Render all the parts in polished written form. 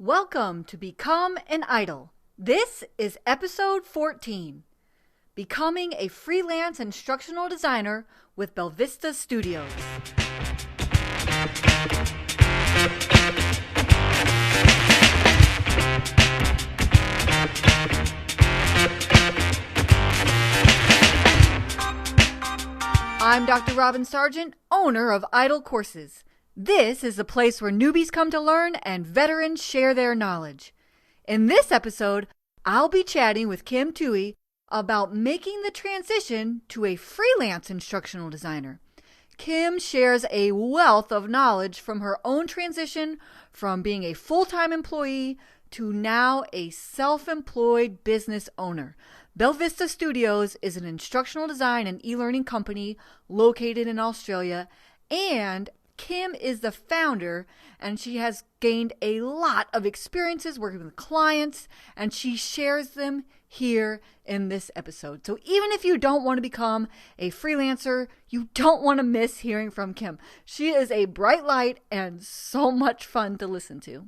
Welcome to Become an Idol. This is episode 14, Becoming a Freelance Instructional Designer with Belvista Studios. I'm Dr. Robin Sargent, owner of Idol Courses. This is the place where newbies come to learn and veterans share their knowledge. In this episode, I'll be chatting with Kim Tuohy about making the transition to a freelance instructional designer. Kim shares a wealth of knowledge from her own transition from being a full-time employee to now a self-employed business owner. Belvista Studios is an instructional design and e-learning company located in Australia, and Kim is the founder, and she has gained a lot of experiences working with clients, and she shares them here in this episode. So even if you don't want to become a freelancer, you don't want to miss hearing from Kim. She is a bright light and so much fun to listen to.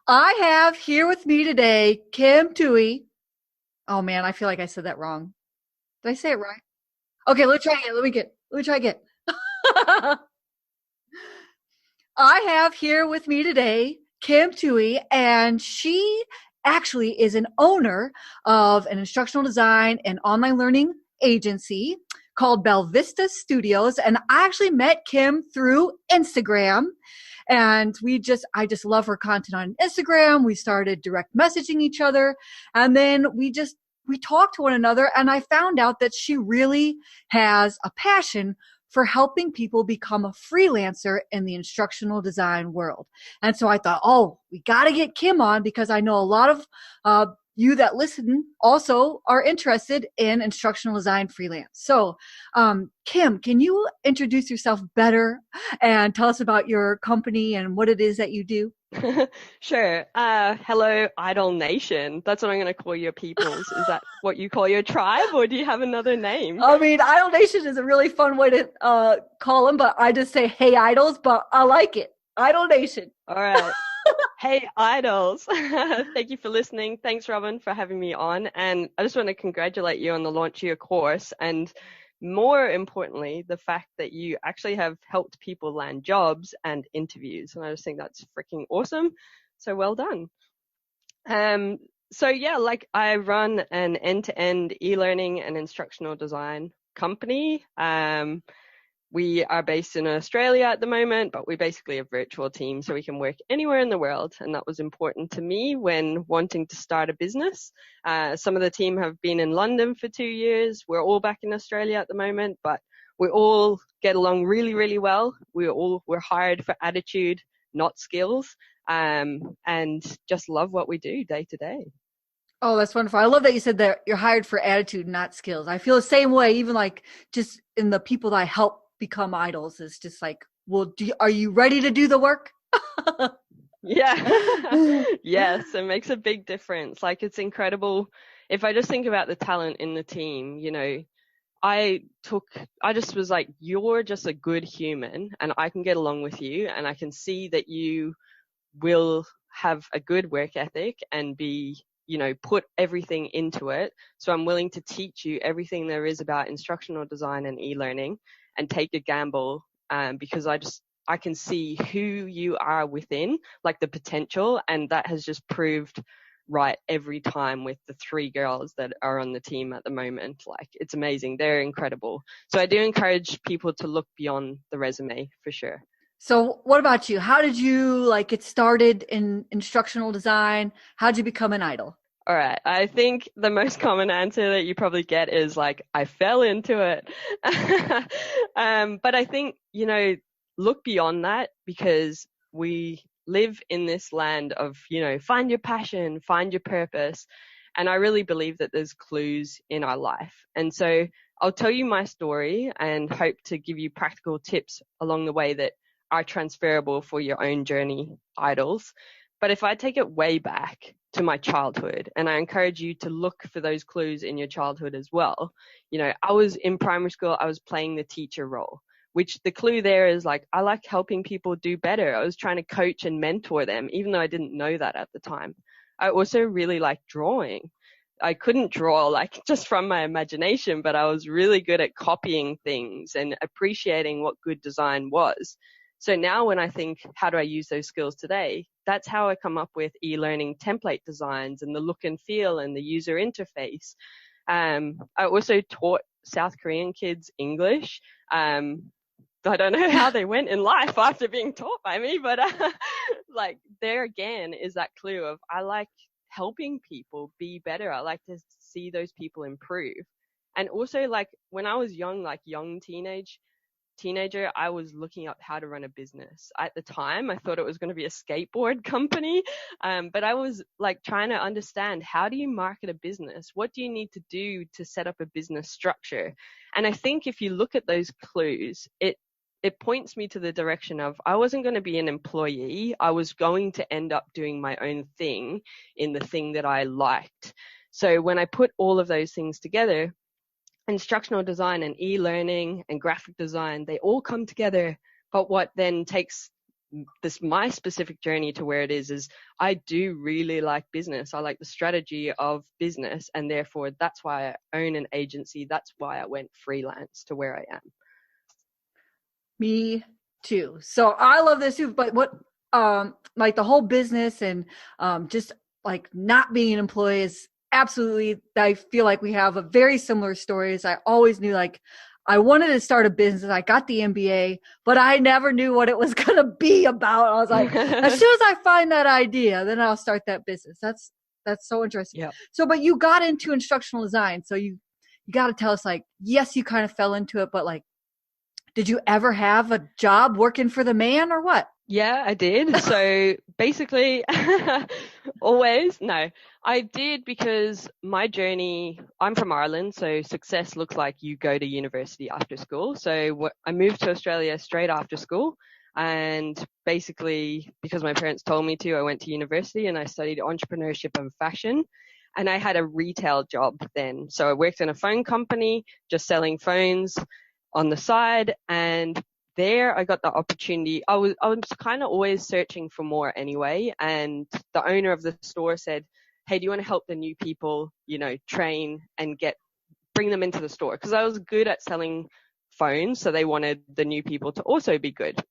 I have here with me today Kim Tuohy. Oh man, I feel like I said that wrong. Did I say it right? Okay, let's try again. Let me try again. I have here with me today Kim Tuohy, and she actually is an owner of an instructional design and online learning agency called Belvista Studios. And I actually met Kim through Instagram, and I just love her content on Instagram. We started direct messaging each other, and then we talked to one another, and I found out that she really has a passion for helping people become a freelancer in the instructional design world. And so I thought, we got to get Kim on, because I know a lot of you that listen also are interested in instructional design freelance. So, Kim, can you introduce yourself better and tell us about your company and what it is that you do? Sure. Hello, Idol Nation. That's what I'm going to call your peoples. Is that what you call your tribe, or do you have another name? I mean, Idol Nation is a really fun way to call them, but I just say, hey, idols, but I like it. Idol Nation. All right. Hey, idols. Thank you for listening. Thanks, Robin, for having me on. And I just want to congratulate you on the launch of your course. And more importantly, the fact that you actually have helped people land jobs and interviews. And I just think that's freaking awesome. So well done. So yeah, like I run an end-to-end e-learning and instructional design company. We are based in Australia at the moment, but we're basically a virtual team, so we can work anywhere in the world. And that was important to me when wanting to start a business. Some of the team have been in London for 2 years. We're all back in Australia at the moment, but we all get along really, really well. We're hired for attitude, not skills, and just love what we do day to day. Oh, that's wonderful. I love that you said that you're hired for attitude, not skills. I feel the same way, even like just in the people that I help become idols. Is just like, well, are you ready to do the work? Yeah. Yes, it makes a big difference. Like, it's incredible. If I just think about the talent in the team, I just was like, you're just a good human and I can get along with you, and I can see that you will have a good work ethic and be, put everything into it. So I'm willing to teach you everything there is about instructional design and e-learning and take a gamble, because I can see who you are within, like the potential, and that has just proved right every time with the 3 girls that are on the team at the moment. Like, it's amazing. They're incredible. So I do encourage people to look beyond the resume for sure. So what about you? How did you get started in instructional design? How did you become an idol? All right. I think the most common answer that you probably get is like, I fell into it. But I think, look beyond that, because we live in this land of, find your passion, find your purpose. And I really believe that there's clues in our life. And so I'll tell you my story and hope to give you practical tips along the way that are transferable for your own journey, idols. But if I take it way back to my childhood, and I encourage you to look for those clues in your childhood as well. I was in primary school, I was playing the teacher role. which the clue there is like, I like helping people do better. I was trying to coach and mentor them, even though I didn't know that at the time. I also really like drawing. I couldn't draw like just from my imagination, but I was really good at copying things and appreciating what good design was. So now when I think, how do I use those skills today? That's how I come up with e-learning template designs and the look and feel and the user interface. I also taught South Korean kids English. I don't know how they went in life after being taught by me, but like there again is that clue of I like helping people be better. I like to see those people improve. And also like when I was young, like young teenager, I was looking up how to run a business. At the time, I thought it was going to be a skateboard company, but I was like trying to understand, how do you market a business? What do you need to do to set up a business structure? And I think if you look at those clues, it points me to the direction of I wasn't going to be an employee. I was going to end up doing my own thing in the thing that I liked. So when I put all of those things together, instructional design and e-learning and graphic design, they all come together. But what then takes my specific journey to where it is I do really like business. I like the strategy of business, and therefore that's why I own an agency. That's why I went freelance to where I am. Me too. So I love this too, but what like the whole business and just like not being an employee is absolutely, I feel like we have a very similar stories. I always knew like I wanted to start a business. I got the MBA, but I never knew what it was going to be about. I was like, as soon as I find that idea, then I'll start that business. That's so interesting. Yep. So, but you got into instructional design. So you got to tell us like, yes, you kind of fell into it, but like, did you ever have a job working for the man or what? Yeah, I did. So basically, always, no, I did because my journey, I'm from Ireland, so success looks like you go to university after school. So I moved to Australia straight after school. And basically, because my parents told me to, I went to university and I studied entrepreneurship and fashion. And I had a retail job then. So I worked in a phone company, just selling phones on the side, and there I got the opportunity. I was kind of always searching for more anyway, and the owner of the store said, hey, do you want to help the new people, train and bring them into the store? Because I was good at selling phones, so they wanted the new people to also be good.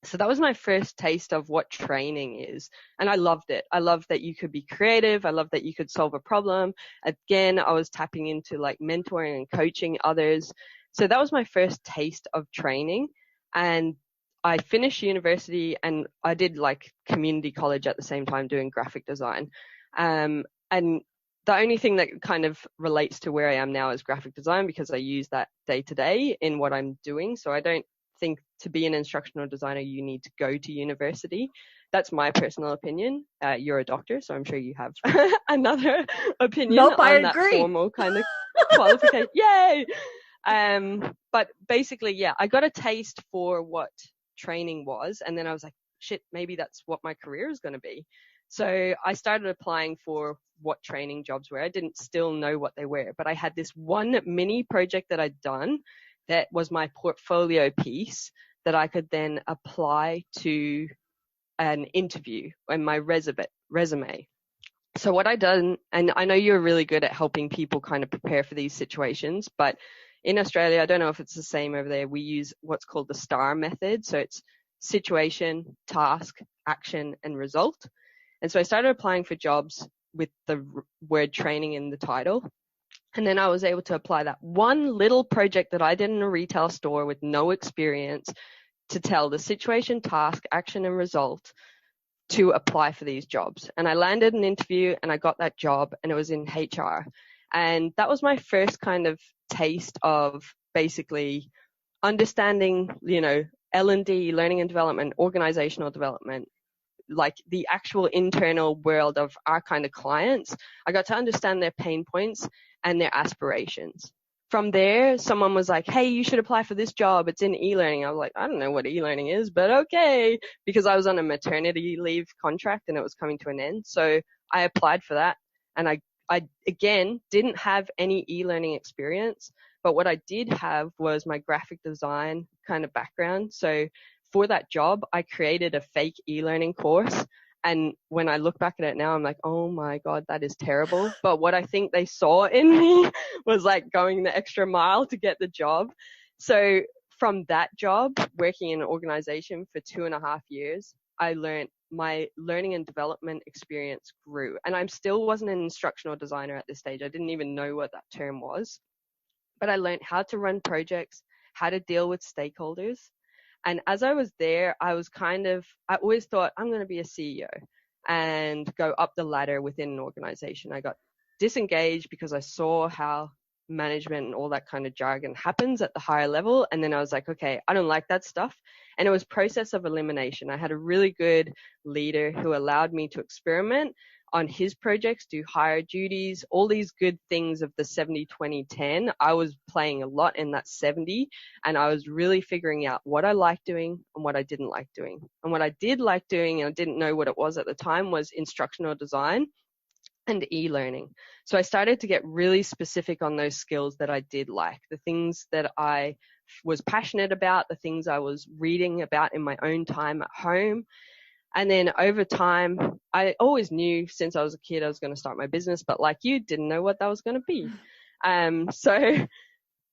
So that was my first taste of what training is. And I loved it. I loved that you could be creative. I loved that you could solve a problem. Again, I was tapping into like mentoring and coaching others. So that was my first taste of training. And I finished university and I did like community college at the same time doing graphic design. And the only thing that kind of relates to where I am now is graphic design, because I use that day to day in what I'm doing. So I don't think to be an instructional designer, you need to go to university. That's my personal opinion. You're a doctor, so I'm sure you have another opinion on that formal kind of qualification. Yay! But basically, yeah, I got a taste for what training was, and then I was like, shit, maybe that's what my career is going to be. So I started applying for what training jobs were. I didn't still know what they were, but I had this one mini project that I'd done that was my portfolio piece that I could then apply to an interview and my resume. So what I done, and I know you're really good at helping people kind of prepare for these situations, but in Australia, I don't know if it's the same over there, we use what's called the STAR method. So it's situation, task, action, and result. And so I started applying for jobs with the word training in the title. And then I was able to apply that one little project that I did in a retail store with no experience to tell the situation, task, action, and result to apply for these jobs. And I landed an interview and I got that job, and it was in HR. And that was my first kind of taste of basically understanding, L&D, learning and development, organizational development, like the actual internal world of our kind of clients. I got to understand their pain points and their aspirations. From there, someone was like, hey, you should apply for this job. It's in e-learning. I was like, I don't know what e-learning is, but okay, because I was on a maternity leave contract and it was coming to an end. So I applied for that, and I again didn't have any e-learning experience, but what I did have was my graphic design kind of background. So for that job, I created a fake e-learning course. And when I look back at it now, I'm like, oh my God, that is terrible. But what I think they saw in me was like going the extra mile to get the job. So from that job, working in an organization for 2.5 years, I learned my learning and development experience grew. And I still wasn't an instructional designer at this stage. I didn't even know what that term was. But I learned how to run projects, how to deal with stakeholders. And as I was there, I always thought I'm going to be a CEO and go up the ladder within an organization. I got disengaged because I saw how management and all that kind of jargon happens at the higher level. And then I was like, okay, I don't like that stuff. And it was process of elimination. I had a really good leader who allowed me to experiment on his projects, do higher duties, all these good things of the 70-20-10. I was playing a lot in that 70, and I was really figuring out what I liked doing and what I didn't like doing. And what I did like doing, and I didn't know what it was at the time, was instructional design and e-learning. So I started to get really specific on those skills that I did like, the things that I was passionate about, the things I was reading about in my own time at home. And then over time, I always knew since I was a kid I was going to start my business, but like you, didn't know what that was going to be. So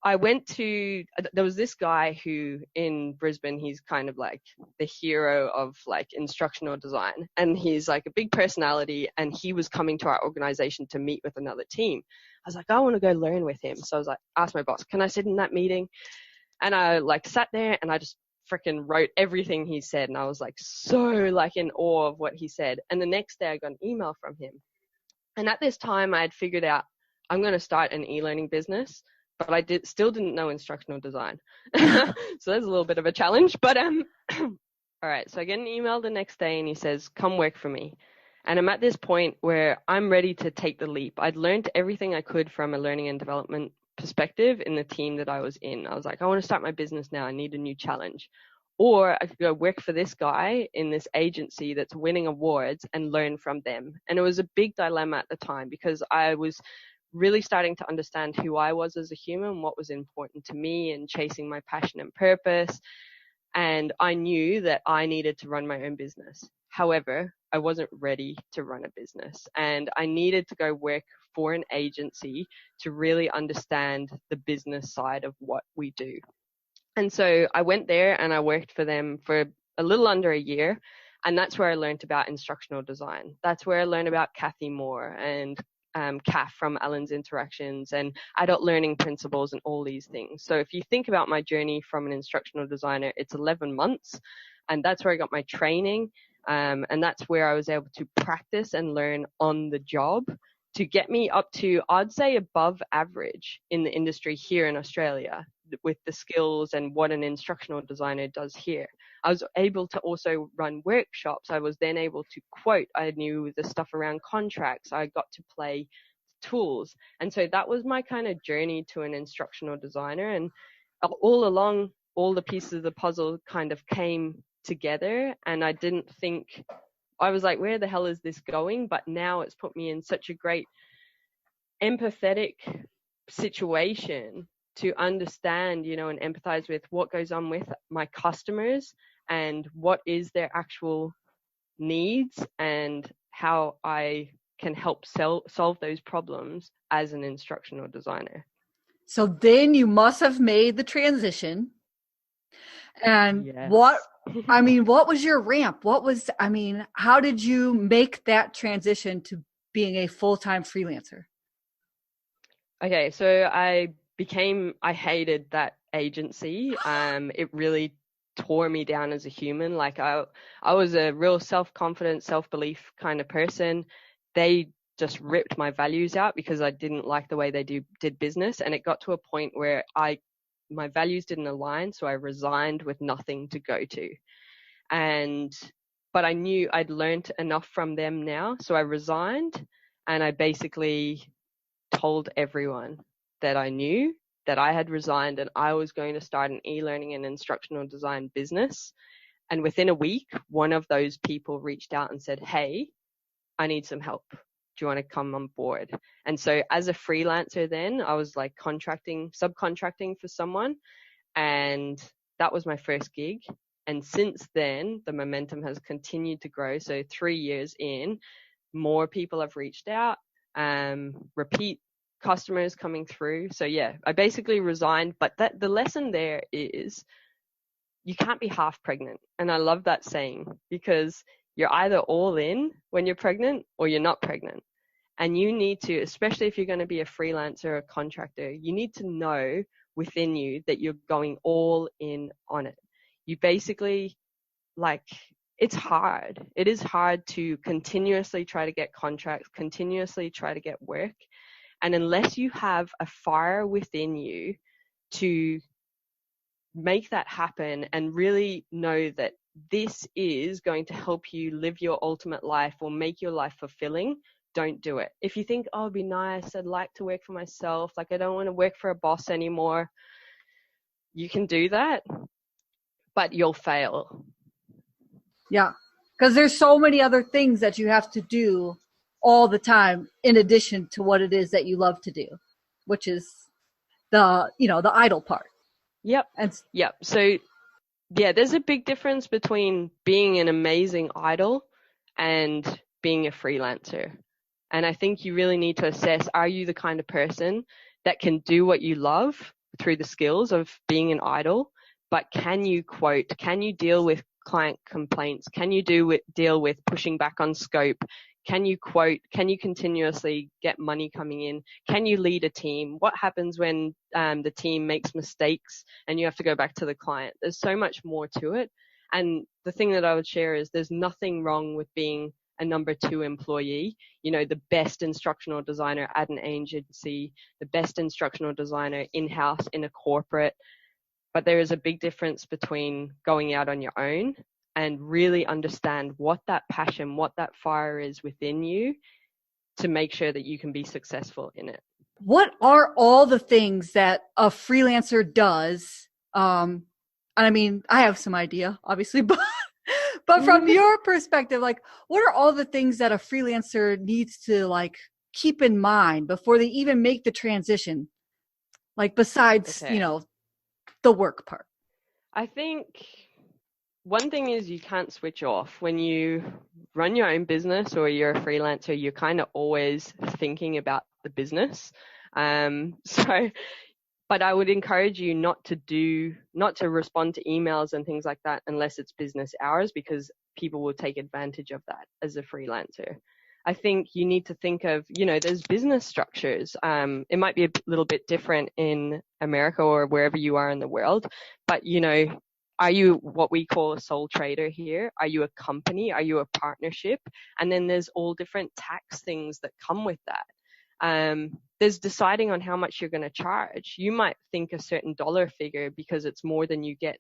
I there was this guy who in Brisbane, he's kind of like the hero of like instructional design. And he's like a big personality, and he was coming to our organization to meet with another team. I was like, I want to go learn with him. So I was like, asked my boss, can I sit in that meeting? And I like sat there and I just freaking wrote everything he said, and I was like so like in awe of what he said. And the next day I got an email from him, and at this time I had figured out I'm going to start an e-learning business, but I still didn't know instructional design. So there's a little bit of a challenge, but all right, so I get an email the next day and he says, come work for me. And I'm at this point where I'm ready to take the leap. I'd learned everything I could from a learning and development perspective in the team that I was in. I was like, I want to start my business now. I need a new challenge. Or I could go work for this guy in this agency that's winning awards and learn from them. And it was a big dilemma at the time because I was really starting to understand who I was as a human, what was important to me, and chasing my passion and purpose. And I knew that I needed to run my own business. However, I wasn't ready to run a business, and I needed to go work for an agency to really understand the business side of what we do. And so I went there and I worked for them for a little under a year. And that's where I learned about instructional design. That's where I learned about Kathy Moore and Kath from Alan's Interactions and adult learning principles and all these things. So if you think about my journey from an instructional designer, it's 11 months. And that's where I got my training. And that's where I was able to practice and learn on the job to get me up to, I'd say, above average in the industry here in Australia with the skills and what an instructional designer does here. I was able to also run workshops. I was then able to quote. I knew the stuff around contracts. I got to play tools. And so that was my kind of journey to an instructional designer. And all along, all the pieces of the puzzle kind of came together. And I didn't think, I was like, where the hell is this going? But now it's put me in such a great empathetic situation to understand, you know, and empathize with what goes on with my customers and what is their actual needs and how I can help solve those problems as an instructional designer. So then you must have made the transition. And yes. what was your ramp? How did you make that transition to being a full-time freelancer? Okay, so I hated that agency. It really tore me down as a human. Like I was a real self-confident, self-belief kind of person. They just ripped my values out because I didn't like the way they did business. And it got to a point where my values didn't align. So I resigned with nothing to go to. But I knew I'd learned enough from them now. So I resigned and I basically told everyone that I knew that I had resigned and I was going to start an e-learning and instructional design business. And within a week, one of those people reached out and said, hey, I need some help. Do you want to come on board? And so as a freelancer then, I was like subcontracting for someone. And that was my first gig. And since then, the momentum has continued to grow. So 3 years in, more people have reached out, repeat customers coming through. So yeah, I basically resigned, but the lesson there is you can't be half pregnant. And I love that saying, because you're either all in when you're pregnant or you're not pregnant. And you need to, especially if you're going to be a freelancer or a contractor, you need to know within you that you're going all in on it. You basically, like, it's hard. It is hard to continuously try to get contracts, continuously try to get work. And unless you have a fire within you to make that happen and really know that this is going to help you live your ultimate life or make your life fulfilling, don't do it. If you think, oh, it'd be nice, I'd like to work for myself, like I don't want to work for a boss anymore, you can do that, but you'll fail. Yeah, because there's so many other things that you have to do all the time in addition to what it is that you love to do, which is the idle part. Yep. So yeah, there's a big difference between being an amazing idol and being a freelancer. And I think you really need to assess, are you the kind of person that can do what you love through the skills of being an idol, but can you deal with client complaints? Can you deal with pushing back on scope? Can you continuously get money coming in? Can you lead a team? What happens when the team makes mistakes and you have to go back to the client? There's so much more to it. And the thing that I would share is there's nothing wrong with being a number 2 employee, the best instructional designer at an agency, the best instructional designer in-house in a corporate. But there is a big difference between going out on your own and really understand what that passion, what that fire is within you to make sure that you can be successful in it. What are all the things that a freelancer does? And I mean, I have some idea, obviously, but from your perspective, like, what are all the things that a freelancer needs to, like, keep in mind before they even make the transition? Like, besides, the work part. I think one thing is you can't switch off. When you run your own business or you're a freelancer, you're kind of always thinking about the business. But I would encourage you not to respond to emails and things like that unless it's business hours, because people will take advantage of that as a freelancer. I think you need to think of, there's business structures. It might be a little bit different in America or wherever you are in the world, but, are you what we call a sole trader here? Are you a company? Are you a partnership? And then there's all different tax things that come with that. There's deciding on how much you're going to charge. You might think a certain dollar figure because it's more than you get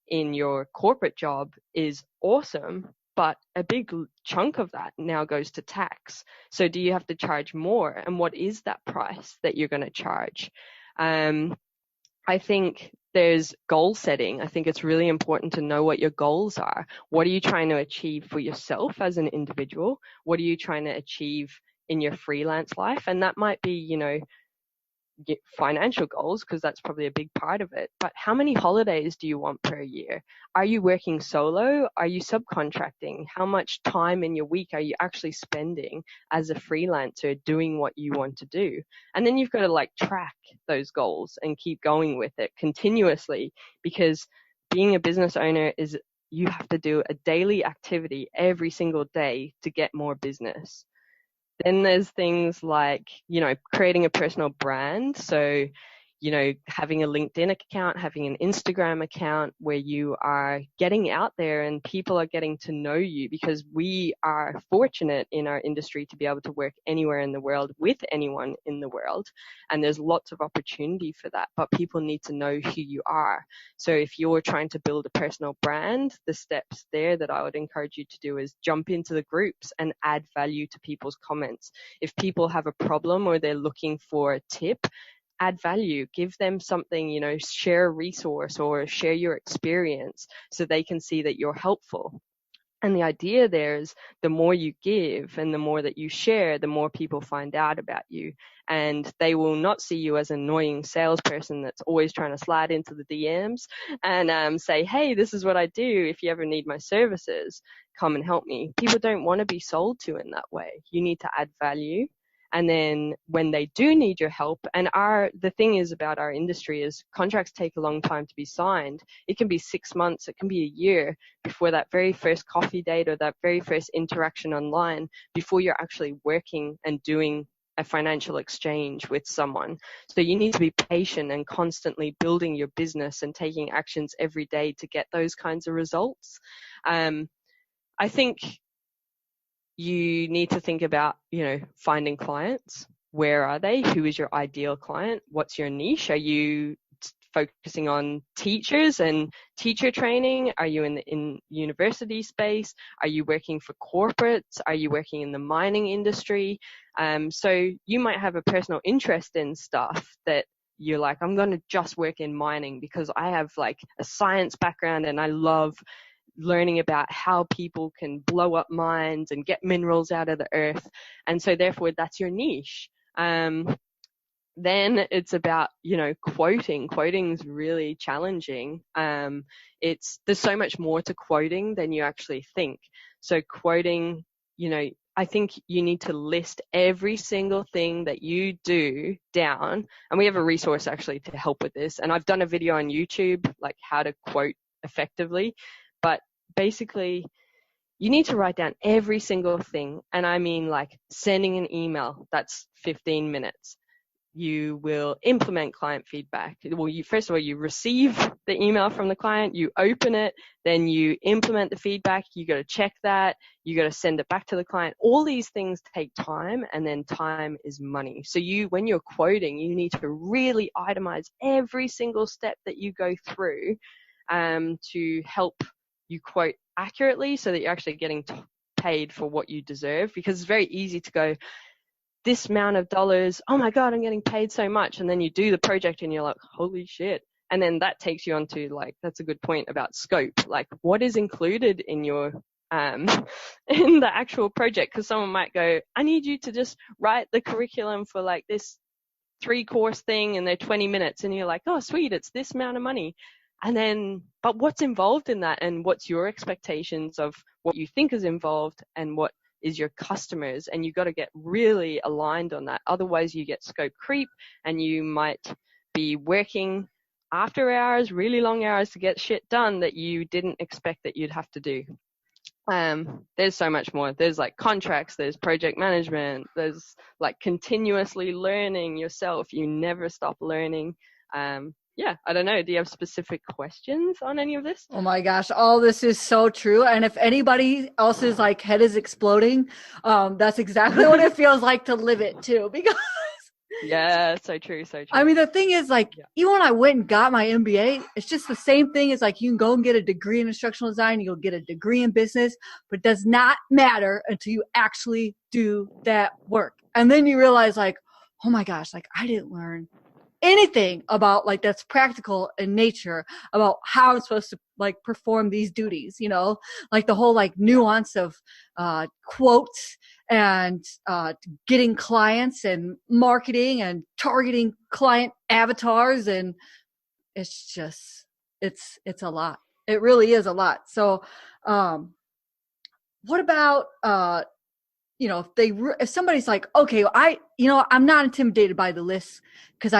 in your corporate job is awesome, but a big chunk of that now goes to tax. So do you have to charge more? And what is that price that you're going to charge? I think there's goal setting. I think it's really important to know what your goals are. What are you trying to achieve for yourself as an individual? What are you trying to achieve in your freelance life? And that might be, financial goals, because that's probably a big part of it. But how many holidays do you want per year? Are you working solo? Are you subcontracting? How much time in your week are you actually spending as a freelancer doing what you want to do? And then you've got to track those goals and keep going with it continuously, because being a business owner is you have to do a daily activity every single day to get more business. Then there's things like, creating a personal brand. So, having a LinkedIn account, having an Instagram account where you are getting out there and people are getting to know you, because we are fortunate in our industry to be able to work anywhere in the world with anyone in the world. And there's lots of opportunity for that, but people need to know who you are. So if you're trying to build a personal brand, the steps there that I would encourage you to do is jump into the groups and add value to people's comments. If people have a problem or they're looking for a tip, add value, give them something, share a resource or share your experience so they can see that you're helpful. And the idea there is the more you give and the more that you share, the more people find out about you. And they will not see you as an annoying salesperson that's always trying to slide into the DMs and say, hey, this is what I do. If you ever need my services, come and help me. People don't want to be sold to in that way. You need to add value. And then when they do need your help, and the thing is about our industry is contracts take a long time to be signed. It can be 6 months, it can be a year before that very first coffee date or that very first interaction online, before you're actually working and doing a financial exchange with someone. So you need to be patient and constantly building your business and taking actions every day to get those kinds of results. I think you need to think about, finding clients. Where are they? Who is your ideal client? What's your niche? Are you focusing on teachers and teacher training? Are you in university space? Are you working for corporates? Are you working in the mining industry? So you might have a personal interest in stuff that you're like, I'm going to just work in mining because I have like a science background and I love learning about how people can blow up mines and get minerals out of the earth. And so therefore that's your niche. Then it's about, quoting. Quoting is really challenging. There's so much more to quoting than you actually think. So quoting, I think you need to list every single thing that you do down. And we have a resource actually to help with this. And I've done a video on YouTube, like how to quote effectively. But basically, you need to write down every single thing. And I mean, like sending an email, that's 15 minutes. You will implement client feedback. Well, first of all, you receive the email from the client, you open it, then you implement the feedback. You got to check that. You got to send it back to the client. All these things take time, and then time is money. So when you're quoting, you need to really itemize every single step that you go through to help you quote accurately so that you're actually getting paid for what you deserve. Because it's very easy to go, this amount of dollars, oh my God, I'm getting paid so much. And then you do the project and you're like, holy shit. And then that takes you onto that's a good point about scope. Like what is included in your, in the actual project? Because someone might go, I need you to just write the curriculum for like this 3-course thing and they're 20 minutes. And you're like, oh, sweet, it's this amount of money. And then, but what's involved in that, and what's your expectations of what you think is involved and what is your customers? And you got to get really aligned on that. Otherwise you get scope creep and you might be working after hours, really long hours to get shit done that you didn't expect that you'd have to do. There's so much more. There's like contracts, there's project management, there's like continuously learning yourself. You never stop learning. Yeah, I don't know. Do you have specific questions on any of this? Oh my gosh, all this is so true. And if anybody else's like head is exploding, that's exactly what it feels like to live it too. Because yeah, so true. I mean, the thing is even when I went and got my MBA, it's just the same thing as like you can go and get a degree in instructional design, you'll get a degree in business, but it does not matter until you actually do that work. And then you realize like, oh my gosh, like I didn't learn anything about like that's practical in nature about how I'm supposed to like perform these duties, like the whole like nuance of quotes and getting clients and marketing and targeting client avatars. And it's just, it's a lot. It really is a lot. So what about, if somebody's like, okay, I'm not intimidated by the list because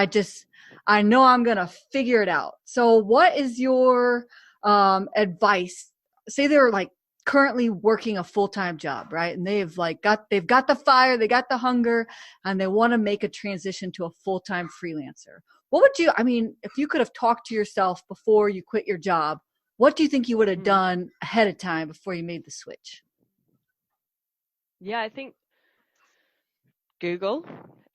I know I'm going to figure it out. So what is your advice? Say they're like currently working a full-time job, right? And they've got the fire, they got the hunger, and they want to make a transition to a full-time freelancer. What would if you could have talked to yourself before you quit your job, what do you think you would have done ahead of time before you made the switch? Yeah, I think Google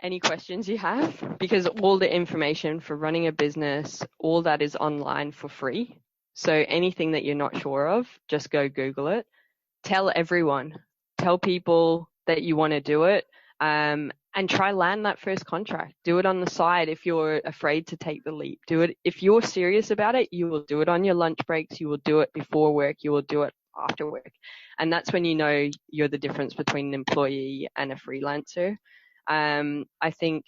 any questions you have, because all the information for running a business, all that is online for free. So anything that you're not sure of, just go Google it. Tell everyone. Tell people that you want to do it, and try land that first contract. Do it on the side if you're afraid to take the leap. Do it if you're serious about it. You will do it on your lunch breaks. You will do it before work. You will do it after work. And that's when you know you're the difference between an employee and a freelancer. I think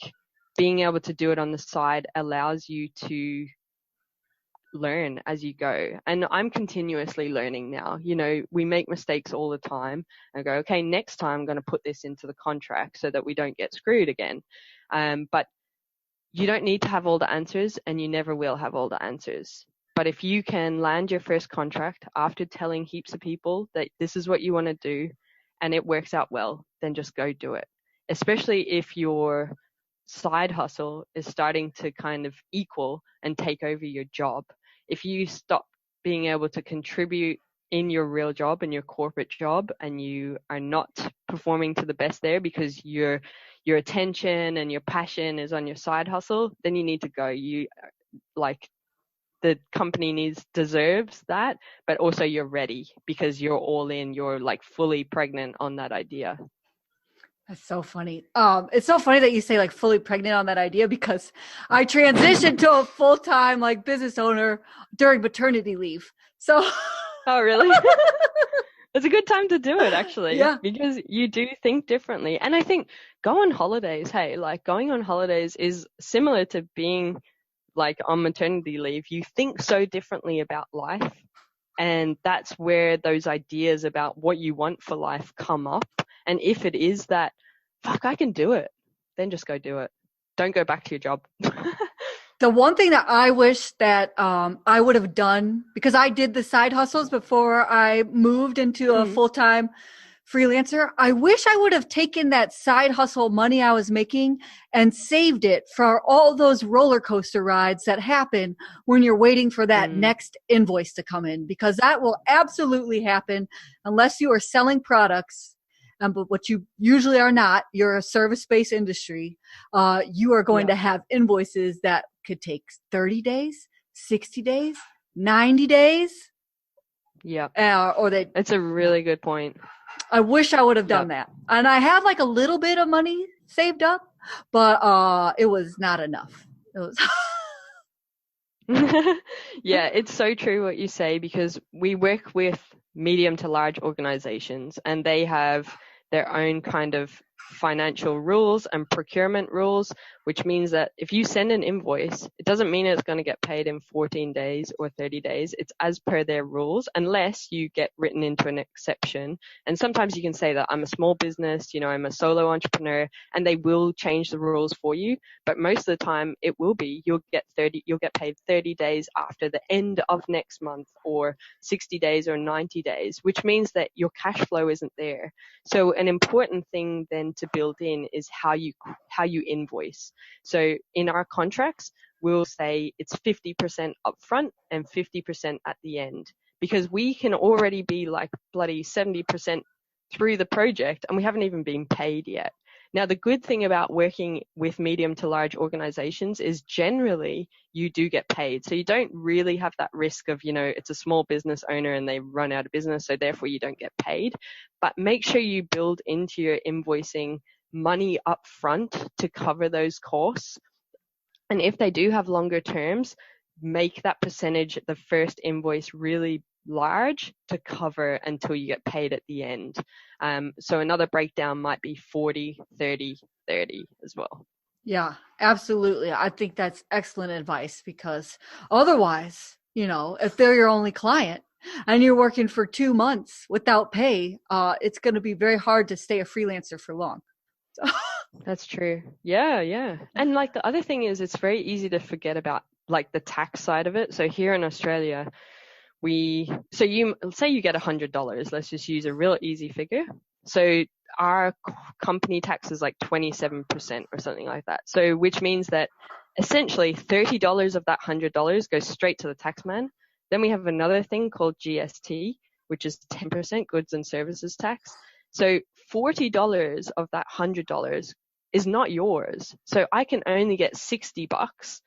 being able to do it on the side allows you to learn as you go. And I'm continuously learning now. You know, we make mistakes all the time. I go, okay, next time I'm going to put this into the contract so that we don't get screwed again. But you don't need to have all the answers, and you never will have all the answers. But if you can land your first contract after telling heaps of people that this is what you want to do and it works out well, then just go do it. Especially if your side hustle is starting to kind of equal and take over your job. If you stop being able to contribute in your real job and your corporate job, and you are not performing to the best there because your attention and your passion is on your side hustle, then you need to go. You like the company deserves that, but also you're ready because you're all in, you're like fully pregnant on that idea. That's so funny. It's so funny that you say like fully pregnant on that idea, because I transitioned to a full-time like business owner during maternity leave. So Oh, really? It's a good time to do it, actually. Yeah. Because you do think differently. And I think go on holidays, hey, like going on holidays is similar to being like on maternity leave. You think so differently about life. And that's where those ideas about what you want for life come up. And if it is that, fuck, I can do it, then just go do it. Don't go back to your job. The one thing that I wish that I would have done, because I did the side hustles before I moved into a full-time freelancer, I wish I would have taken that side hustle money I was making and saved it for all those roller coaster rides that happen when you're waiting for that next invoice to come in, because that will absolutely happen unless you are selling products. But what you usually are not, you're a service-based industry. You are going to have invoices that could take 30 days, 60 days, 90 days. Yeah. Or that. It's a really good point. I wish I would have done that. And I have like a little bit of money saved up, but it was not enough. It was. Yeah, it's so true what you say, because we work with medium to large organizations, and they have their own kind of financial rules and procurement rules, which means that if you send an invoice, it doesn't mean it's going to get paid in 14 days or 30 days. It's as per their rules, unless you get written into an exception. And sometimes you can say that I'm a small business, you know, I'm a solo entrepreneur, and they will change the rules for you. But most of the time it will be, you'll get paid 30 days after the end of next month, or 60 days or 90 days, which means that your cash flow isn't there. So an important thing then to build in is how you invoice. So in our contracts, we'll say it's 50% upfront and 50% at the end, because we can already be like bloody 70% through the project and we haven't even been paid yet. Now, the good thing about working with medium to large organizations is generally you do get paid. So you don't really have that risk of, you know, it's a small business owner and they run out of business, so therefore you don't get paid. But make sure you build into your invoicing money up front to cover those costs. And if they do have longer terms, make that percentage, the first invoice, really large to cover until you get paid at the end. So another breakdown might be 40, 30, 30 as well. Yeah, absolutely. I think that's excellent advice, because otherwise, you know, if they're your only client and you're working for 2 months without pay, it's going to be very hard to stay a freelancer for long. That's true. Yeah. And like the other thing is, it's very easy to forget about like the tax side of it. So here in Australia, you say you get $100. Let's just use a real easy figure. So our company tax is like 27% or something like that. So which means that essentially $30 of that $100 goes straight to the tax man. Then we have another thing called GST, which is 10% goods and services tax. So $40 of that $100 is not yours. So I can only get $60,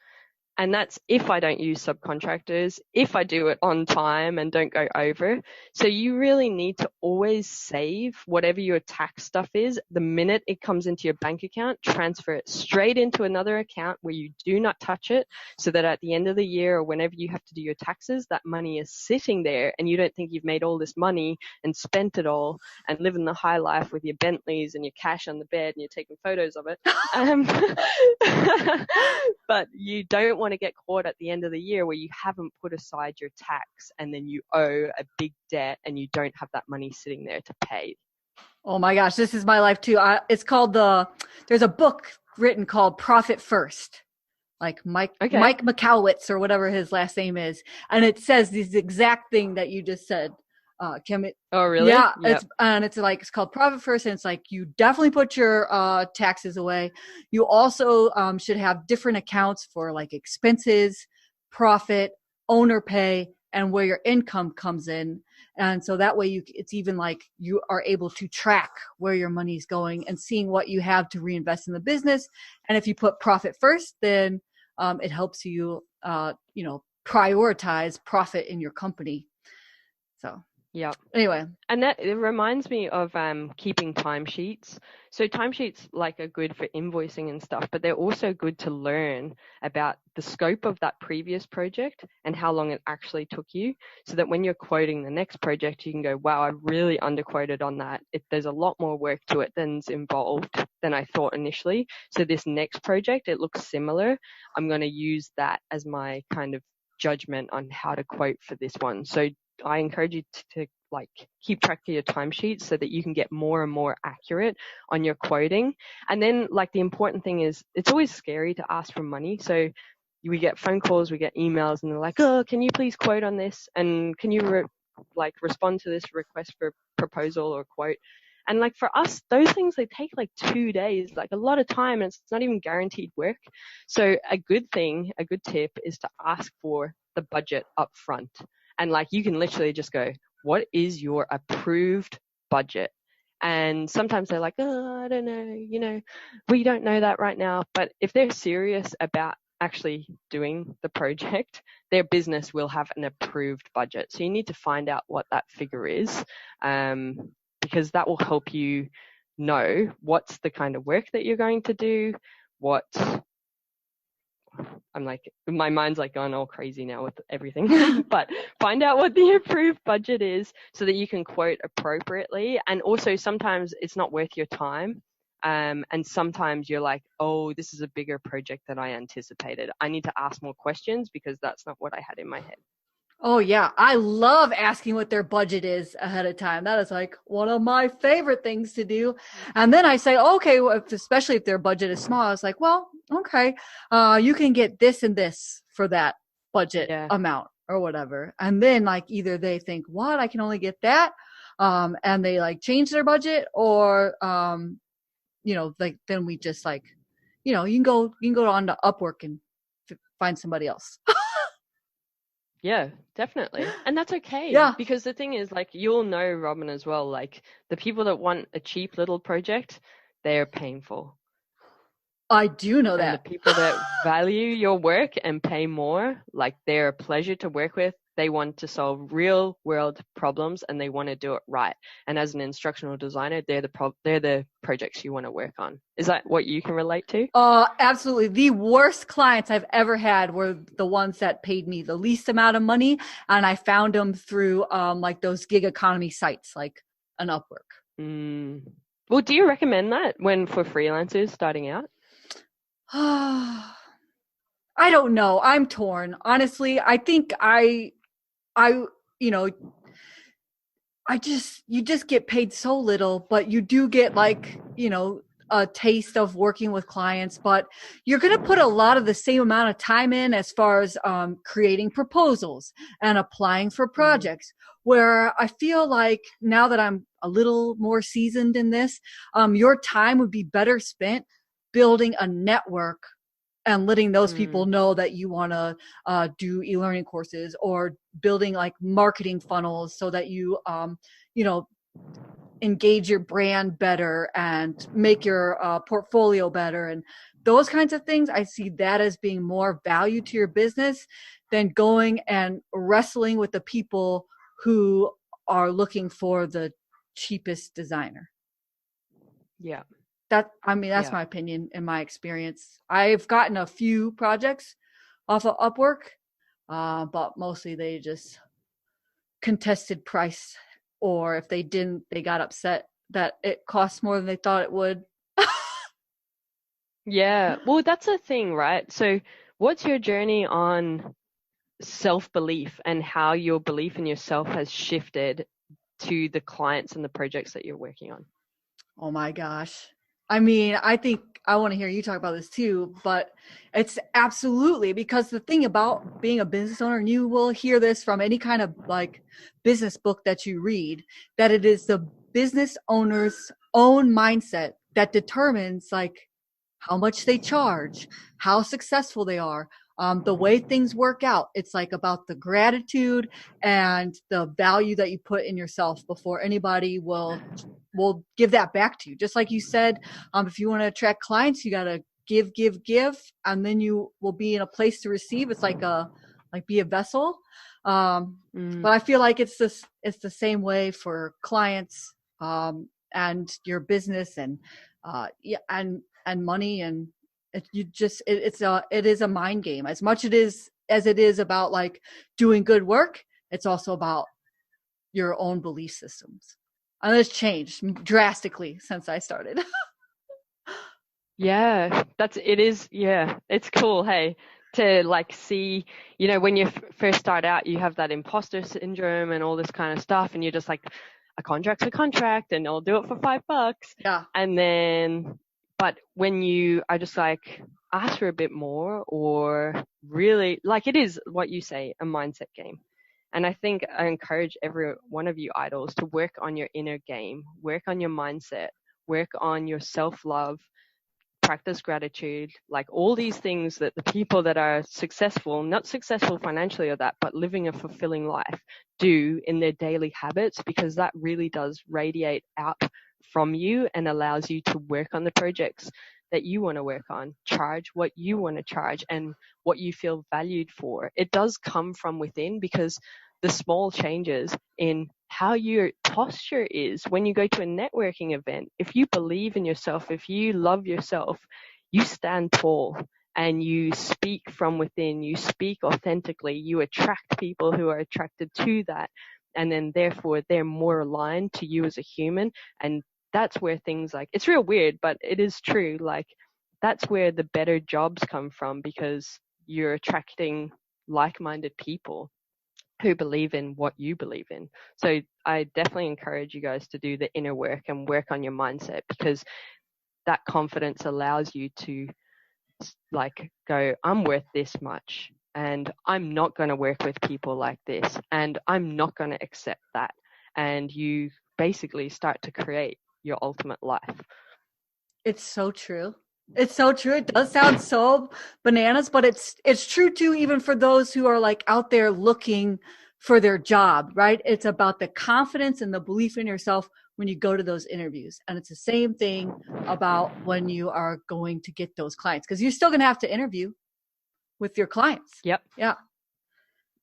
And that's if I don't use subcontractors, if I do it on time and don't go over. So you really need to always save whatever your tax stuff is. The minute it comes into your bank account, transfer it straight into another account where you do not touch it, so that at the end of the year or whenever you have to do your taxes, that money is sitting there and you don't think you've made all this money and spent it all and living the high life with your Bentleys and your cash on the bed and you're taking photos of it. But you don't want to get caught at the end of the year where you haven't put aside your tax and then you owe a big debt and you don't have that money sitting there to pay. Oh my gosh, this is my life too. It's called there's a book written called Profit First, like Mike McCowitz or whatever his last name is. And it says this exact thing that you just said, Kim. Oh, really? Yeah. Yep. It's called Profit First. And it's like, you definitely put your taxes away. You also should have different accounts for like expenses, profit, owner pay, and where your income comes in. And so that way it's even like you are able to track where your money is going and seeing what you have to reinvest in the business. And if you put profit first, then it helps you, prioritize profit in your company. So. Yeah. Anyway. And that it reminds me of keeping timesheets. So timesheets are good for invoicing and stuff, but they're also good to learn about the scope of that previous project and how long it actually took you, so that when you're quoting the next project, you can go, wow, I really underquoted on that. There's a lot more work to it than's involved than I thought initially. So this next project, it looks similar. I'm going to use that as my kind of judgment on how to quote for this one. So I encourage you to keep track of your timesheets so that you can get more and more accurate on your quoting. And then the important thing is, it's always scary to ask for money. So we get phone calls, we get emails, and they're like, oh, can you please quote on this? And can you respond to this request for proposal or quote? And for us, those things, they take 2 days, a lot of time, and it's not even guaranteed work. So a good tip is to ask for the budget up front. And you can literally just go, what is your approved budget? And sometimes they're like, oh, I don't know, we don't know that right now. But if they're serious about actually doing the project, their business will have an approved budget. So you need to find out what that figure is, because that will help you know what's the kind of work that you're going to do, my mind's gone all crazy now with everything. But find out what the approved budget is so that you can quote appropriately. And also sometimes it's not worth your time. And sometimes you're like, oh, this is a bigger project than I anticipated. I need to ask more questions because that's not what I had in my head. Oh, yeah. I love asking what their budget is ahead of time. That is one of my favorite things to do. And then I say, okay, well, especially if their budget is small, I was like, well, okay, you can get this and this for that budget amount or whatever. And then either they think, what, I can only get that. And they change their budget, or, then we just you can go on to Upwork and find somebody else. Yeah, definitely. And that's okay. Yeah. Because the thing is, you'll know, Robin, as well, the people that want a cheap little project, they're painful. I do know that. And the people that value your work and pay more, they're a pleasure to work with. They want to solve real world problems and they want to do it right. And as an instructional designer, they're the projects you want to work on. Is that what you can relate to? Absolutely. The worst clients I've ever had were the ones that paid me the least amount of money. And I found them through those gig economy sites like an Upwork. Well, do you recommend that for freelancers starting out? I don't know. I'm torn. Honestly, I think you just get paid so little, but you do get a taste of working with clients, but you're going to put a lot of the same amount of time in as far as creating proposals and applying for projects, where I feel like now that I'm a little more seasoned in this, your time would be better spent building a network and letting those people know that you want to do e-learning courses, or building marketing funnels so that you, engage your brand better and make your portfolio better. And those kinds of things, I see that as being more value to your business than going and wrestling with the people who are looking for the cheapest designer. Yeah. That's Yeah. my opinion in my experience. I've gotten a few projects off of Upwork, but mostly they just contested price, or if they didn't, they got upset that it costs more than they thought it would. Yeah. Well, that's a thing, right? So what's your journey on self-belief and how your belief in yourself has shifted to the clients and the projects that you're working on? Oh my gosh. I think I want to hear you talk about this too, but it's absolutely, because the thing about being a business owner, and you will hear this from any kind of like business book that you read, that it is the business owner's own mindset that determines like how much they charge, how successful they are, the way things work out. It's like about the gratitude and the value that you put in yourself before anybody will give that back to you. Just like you said, if you want to attract clients, you got to give, and then you will be in a place to receive. It's like be a vessel. But I feel like it's the same way for clients, and your business, and and money, and it is a mind game as much as it is about like doing good work. It's also about your own belief systems, and it's changed drastically since I started. Yeah, it's cool, hey, to like see, when you first start out, you have that imposter syndrome and all this kind of stuff, and you're just like, a contract's a contract, and I'll do it for $5. Yeah. And then, but when you are just like, ask for a bit more, or really, like, it is what you say, a mindset game. And I think I encourage every one of you idols to work on your inner game, work on your mindset, work on your self-love, practice gratitude, like all these things that the people that are successful, not successful financially or that, but living a fulfilling life, do in their daily habits, because that really does radiate out from you and allows you to work on the projects that you want to work on, charge what you want to charge and what you feel valued for. It does come from within, because the small changes in how your posture is when you go to a networking event, if you believe in yourself, if you love yourself, you stand tall and you speak from within, you speak authentically, you attract people who are attracted to that, and then therefore they're more aligned to you as a human. And that's where things like, it's real weird, but it is true, like that's where the better jobs come from, because you're attracting like-minded people who believe in what you believe in. So I definitely encourage you guys to do the inner work and work on your mindset, because that confidence allows you to like go, I'm worth this much, and I'm not going to work with people like this, and I'm not going to accept that. And you basically start to create your ultimate life. It's so true. It's so true. It does sound so bananas, but it's true too, even for those who are like out there looking for their job, right? It's about the confidence and the belief in yourself when you go to those interviews. And it's the same thing about when you are going to get those clients, because you're still going to have to interview with your clients. Yep. Yeah.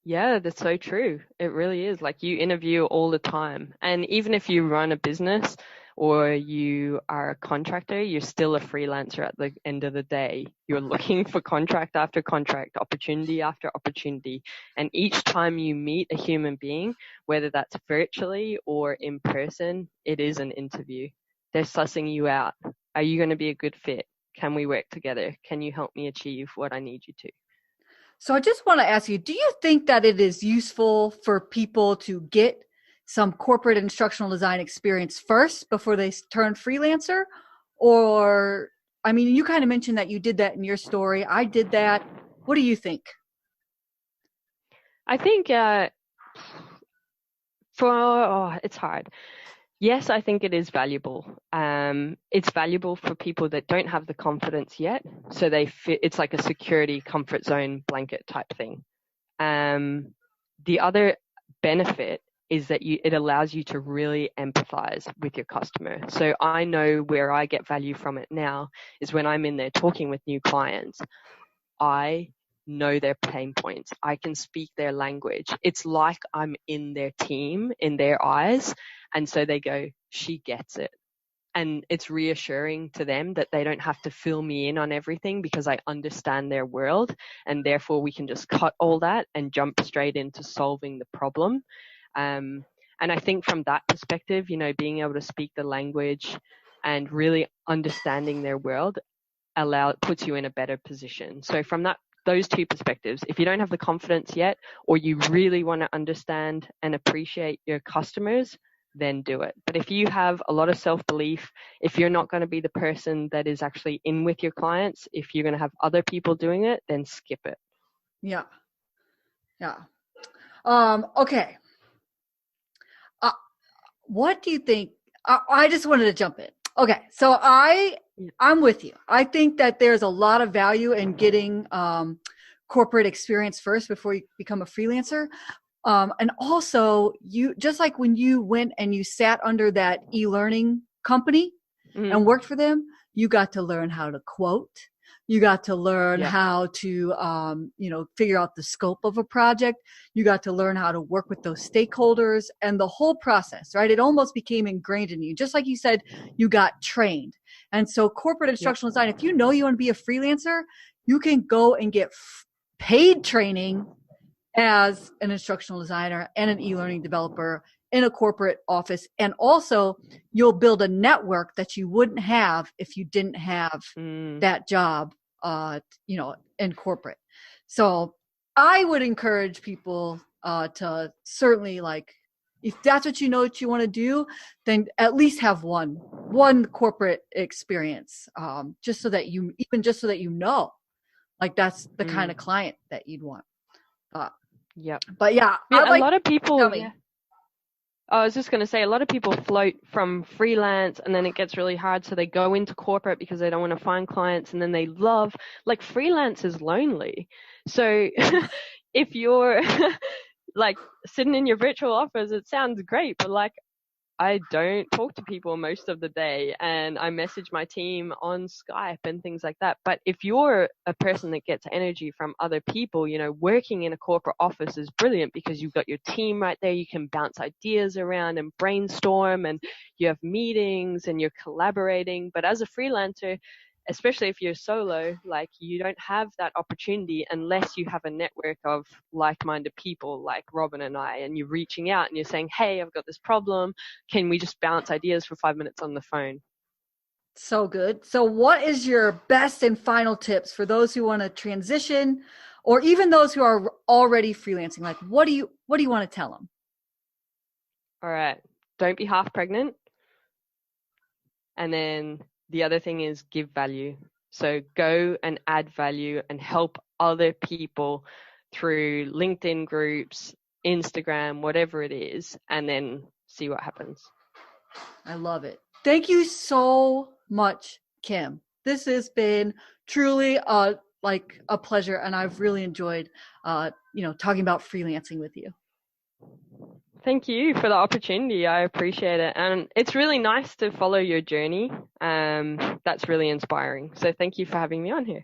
Yeah, that's so true. It really is. Like, you interview all the time. And even if you run a business or you are a contractor, you're still a freelancer at the end of the day. You're looking for contract after contract, opportunity after opportunity. And each time you meet a human being, whether that's virtually or in person, it is an interview. They're sussing you out. Are you going to be a good fit? Can we work together? Can you help me achieve what I need you to? So I just want to ask you, do you think that it is useful for people to get some corporate instructional design experience first before they turn freelancer? Or, you kind of mentioned that you did that in your story. I did that. What do you think? I think it's hard. Yes, I think it is valuable. It's valuable for people that don't have the confidence yet, so it's like a security comfort zone blanket type thing. The other benefit is that it allows you to really empathize with your customer. So I know where I get value from it now is when I'm in there talking with new clients, I know their pain points. I can speak their language. It's like I'm in their team, in their eyes. And so they go, she gets it. And it's reassuring to them that they don't have to fill me in on everything because I understand their world. And therefore we can just cut all that and jump straight into solving the problem. And I think from that perspective, being able to speak the language and really understanding their world puts you in a better position. So from those two perspectives, if you don't have the confidence yet, or you really want to understand and appreciate your customers, then do it. But if you have a lot of self-belief, if you're not going to be the person that is actually in with your clients, if you're going to have other people doing it, then skip it. Yeah. Okay. What do you think? I just wanted to jump in. Okay. So I'm with you. I think that there's a lot of value in getting corporate experience first before you become a freelancer. And also, just like when you went and you sat under that eLearning company and worked for them, you got to learn how to quote. You got to learn how to, figure out the scope of a project. You got to learn how to work with those stakeholders and the whole process, right? It almost became ingrained in you. Just like you said, you got trained. And so corporate instructional design, if you know you want to be a freelancer, you can go and get paid training as an instructional designer and an e-learning developer in a corporate office. And also you'll build a network that you wouldn't have if you didn't have that job, in corporate. So I would encourage people to certainly, like, if that's what you know what you want to do, then at least have one corporate experience, just so that you know, like, that's the kind of client that you'd want. But yeah, a lot of people. I was just going to say, a lot of people float from freelance and then it gets really hard. So they go into corporate because they don't want to find clients, and then they like, freelance is lonely. So if you're like sitting in your virtual office, it sounds great, but like, I don't talk to people most of the day, and I message my team on Skype and things like that. But if you're a person that gets energy from other people, working in a corporate office is brilliant because you've got your team right there. You can bounce ideas around and brainstorm, and you have meetings and you're collaborating. But as a freelancer, especially if you're solo, like, you don't have that opportunity unless you have a network of like-minded people like Robin and I, and you're reaching out and you're saying, hey, I've got this problem. Can we just bounce ideas for 5 minutes on the phone? So good. So what is your best and final tips for those who want to transition, or even those who are already freelancing? Like, what do you want to tell them? All right. Don't be half pregnant. And then the other thing is give value. So go and add value and help other people through LinkedIn groups, Instagram, whatever it is, and then see what happens. I love it. Thank you so much, Kim. This has been truly a pleasure, and I've really enjoyed talking about freelancing with you. Thank you for the opportunity. I appreciate it. And it's really nice to follow your journey. That's really inspiring. So thank you for having me on here.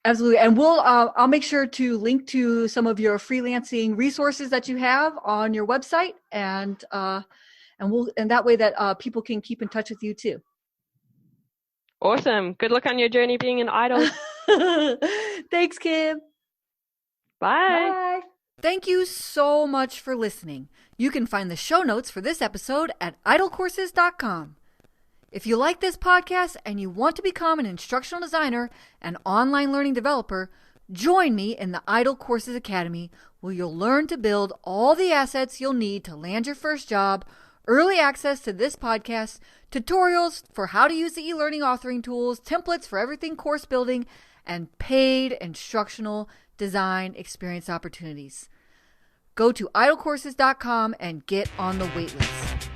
Absolutely. And I'll make sure to link to some of your freelancing resources that you have on your website, and that way that people can keep in touch with you too. Awesome. Good luck on your journey being an idol. Thanks, Kim. Bye. Bye. Thank you so much for listening. You can find the show notes for this episode at idlecourses.com. If you like this podcast and you want to become an instructional designer and online learning developer, join me in the Idle Courses Academy, where you'll learn to build all the assets you'll need to land your first job, early access to this podcast, tutorials for how to use the e-learning authoring tools, templates for everything course building, and paid instructional design experience opportunities. Go to idlecourses.com and get on the waitlist.